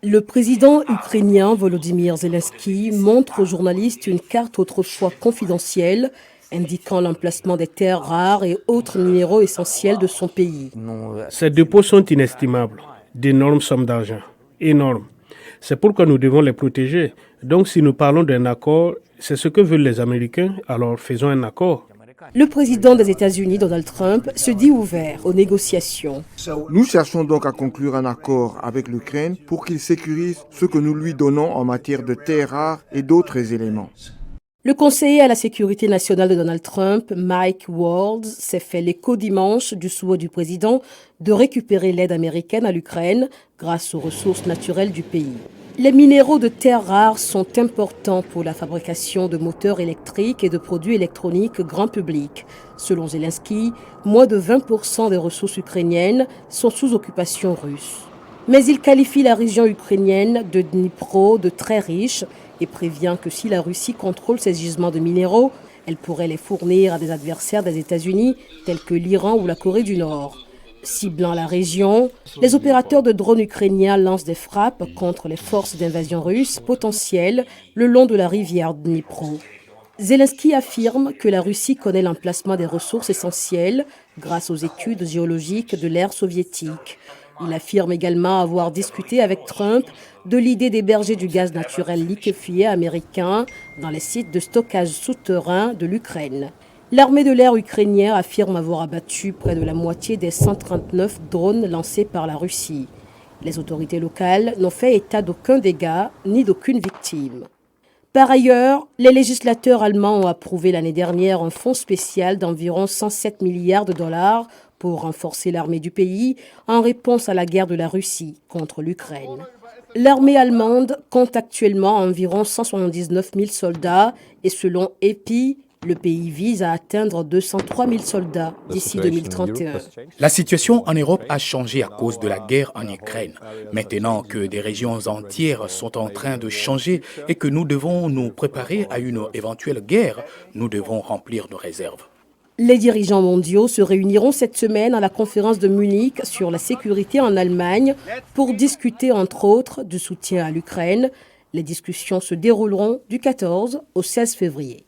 Le président ukrainien Volodymyr Zelensky montre aux journalistes une carte autrefois confidentielle indiquant l'emplacement des terres rares et autres minéraux essentiels de son pays. Ces dépôts sont inestimables, d'énormes sommes d'argent, énormes. C'est pourquoi nous devons les protéger. Donc si nous parlons d'un accord, c'est ce que veulent les Américains, alors faisons un accord. Le président des États-Unis, Donald Trump, se dit ouvert aux négociations. Nous cherchons donc à conclure un accord avec l'Ukraine pour qu'il sécurise ce que nous lui donnons en matière de terres rares et d'autres éléments. Le conseiller à la sécurité nationale de Donald Trump, Mike Waltz, s'est fait l'écho dimanche du souhait du président de récupérer l'aide américaine à l'Ukraine grâce aux ressources naturelles du pays. Les minéraux de terres rares sont importants pour la fabrication de moteurs électriques et de produits électroniques grand public. Selon Zelensky, moins de 20% des ressources ukrainiennes sont sous occupation russe. Mais il qualifie la région ukrainienne de Dnipro de très riche et prévient que si la Russie contrôle ces gisements de minéraux, elle pourrait les fournir à des adversaires des États-Unis tels que l'Iran ou la Corée du Nord. Ciblant la région, les opérateurs de drones ukrainiens lancent des frappes contre les forces d'invasion russes potentielles le long de la rivière Dnipro. Zelensky affirme que la Russie connaît l'emplacement des ressources essentielles grâce aux études géologiques de l'ère soviétique. Il affirme également avoir discuté avec Trump de l'idée d'héberger du gaz naturel liquéfié américain dans les sites de stockage souterrain de l'Ukraine. L'armée de l'air ukrainienne affirme avoir abattu près de la moitié des 139 drones lancés par la Russie. Les autorités locales n'ont fait état d'aucun dégât ni d'aucune victime. Par ailleurs, les législateurs allemands ont approuvé l'année dernière un fonds spécial d'environ 107 milliards de dollars pour renforcer l'armée du pays en réponse à la guerre de la Russie contre l'Ukraine. L'armée allemande compte actuellement environ 179 000 soldats et selon EPI, le pays vise à atteindre 203 000 soldats d'ici 2031. La situation en Europe a changé à cause de la guerre en Ukraine. Maintenant que des régions entières sont en train de changer et que nous devons nous préparer à une éventuelle guerre, nous devons remplir nos réserves. Les dirigeants mondiaux se réuniront cette semaine à la conférence de Munich sur la sécurité en Allemagne pour discuter entre autres du soutien à l'Ukraine. Les discussions se dérouleront du 14 au 16 février.